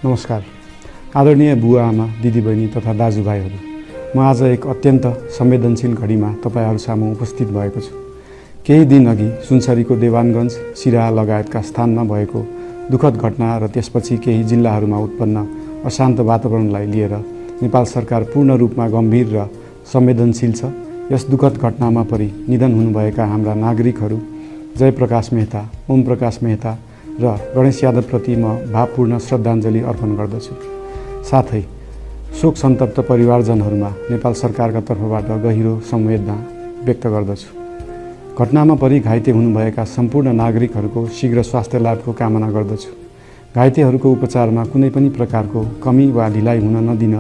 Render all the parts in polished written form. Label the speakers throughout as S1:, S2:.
S1: नमस्कार। आदरणीय बुवा आमा, दिदीबहिनी तथा दाजुभाइहरू, म आज एक अत्यन्त संवेदनशील घडीमा तपाईहरू सामु उपस्थित भएको छु। केही दिन अघि सुनसरीको देवानगञ्ज, सिराहा लगायतका स्थानमा भएको दुःखद घटना र त्यसपछि केही जिल्लाहरूमा उत्पन्न अशान्त वातावरणलाई लिएर नेपाल सरकार पूर्ण रूपमा गम्भीर र संवेदनशील छ। यस दुःखद घटनामा परि निधन हुनुभएका हाम्रा नागरिकहरू जयप्रकाश मेहता, ओम प्रकाश मेहता र गणेश यादवप्रति म भावपूर्ण श्रद्धाञ्जली अर्पण गर्दछु। साथै शोक सन्तप्त परिवारजनहरूमा नेपाल सरकारका तर्फबाट गहिरो संवेदना व्यक्त गर्दछु। घटनामा परि घाइते हुनुभएका सम्पूर्ण नागरिकहरूको शीघ्र स्वास्थ्य लाभको कामना गर्दछु। घाइतेहरूको उपचारमा कुनै पनि प्रकारको कमी वा ढिलाइ हुन नदिन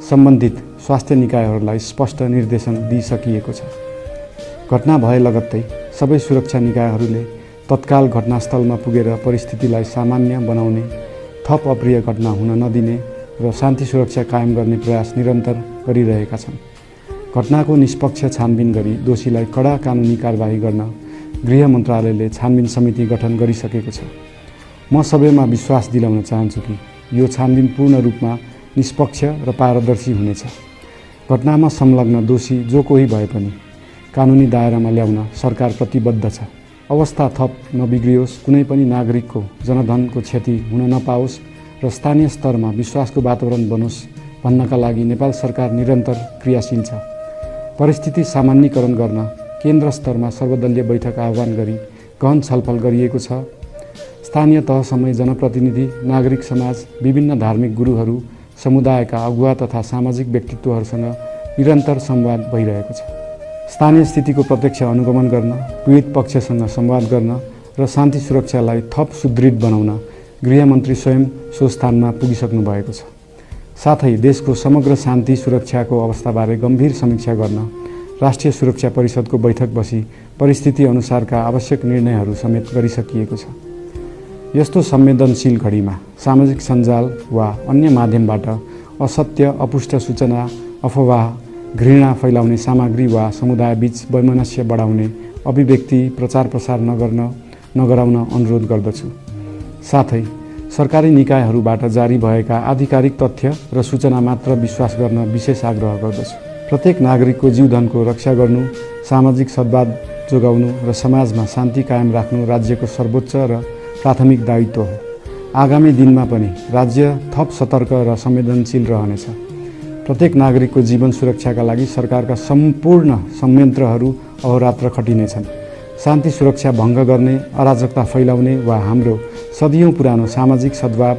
S1: सम्बन्धित स्वास्थ्य निकायहरूलाई स्पष्ट निर्देशन दिइसकिएको छ। घटना भए लगत्तै सबै सुरक्षा निकायहरूले तत्काल घटनास्थलमा पुगेर परिस्थितिलाई सामान्य बनाउने, थप अप्रिय घटना हुन नदिने र शान्ति सुरक्षा कायम गर्ने प्रयास निरन्तर गरिरहेका छन्। घटनाको निष्पक्ष छानबिन गरी दोषीलाई कडा कानुनी कारबाही गर्न गृह मन्त्रालयले छानबिन समिति गठन गरिसकेको छ। म सबैमा विश्वास दिलाउन चाहन्छु कि यो छानबिन पूर्ण रूपमा निष्पक्ष र पारदर्शी हुनेछ। घटनामा संलग्न दोषी जो कोही भए पनि कानुनी दायरामा ल्याउन सरकार प्रतिबद्ध छ। अवस्था थप नबिग्रियोस्, कुनै पनि नागरिकको जनधनको क्षति हुन नपाओस् र स्थानीय स्तरमा विश्वासको वातावरण बनोस् भन्नका लागि नेपाल सरकार निरन्तर क्रियाशील छ। परिस्थिति सामान्यीकरण गर्न केन्द्र स्तरमा सर्वदलीय बैठक आह्वान गरी गहन छलफल गरिएको छ। स्थानीय तहसम्मै जनप्रतिनिधि, नागरिक समाज, विभिन्न धार्मिक गुरुहरू, समुदायका अगुवा तथा सामाजिक व्यक्तित्वहरूसँग निरन्तर संवाद भइरहेको छ। स्थानीय स्थितिको प्रत्यक्ष अनुगमन गर्न, पीडित पक्षसँग संवाद गर्न र शान्ति सुरक्षालाई थप सुदृढ बनाउन गृहमन्त्री स्वयं सो स्थानमा पुगिसक्नु भएको छ। साथै देशको समग्र शान्ति सुरक्षाको अवस्थाबारे गम्भीर समीक्षा गर्न राष्ट्रिय सुरक्षा परिषदको बैठक बसी परिस्थिति अनुसारका आवश्यक निर्णयहरू समेत गरिसकिएको छ। यस्तो संवेदनशील घडीमा सामाजिक सञ्जाल वा अन्य माध्यमबाट असत्य, अपुष्ट सूचना, अफवाह, घृणा फैलाउने सामग्री वा समुदायबीच वैमनस्य बढाउने अभिव्यक्ति प्रचार प्रसार नगराउन अनुरोध गर्दछु। साथै सरकारी निकायहरूबाट जारी भएका आधिकारिक तथ्य र सूचना मात्र विश्वास गर्न विशेष आग्रह गर्दछु। प्रत्येक नागरिकको जीवधनको रक्षा गर्नु, सामाजिक सद्भाव जोगाउनु र समाजमा शान्ति कायम राख्नु राज्यको सर्वोच्च र प्राथमिक दायित्व हो। आगामी दिनमा पनि राज्य थप सतर्क र संवेदनशील रहनेछ। प्रत्येक नागरिकको जीवन सुरक्षाका लागि सरकारका सम्पूर्ण संयन्त्रहरू अहोरात्र खटिनेछन्। शान्ति सुरक्षा भङ्ग गर्ने, अराजकता फैलाउने वा हाम्रो सदियौं पुरानो सामाजिक सद्भाव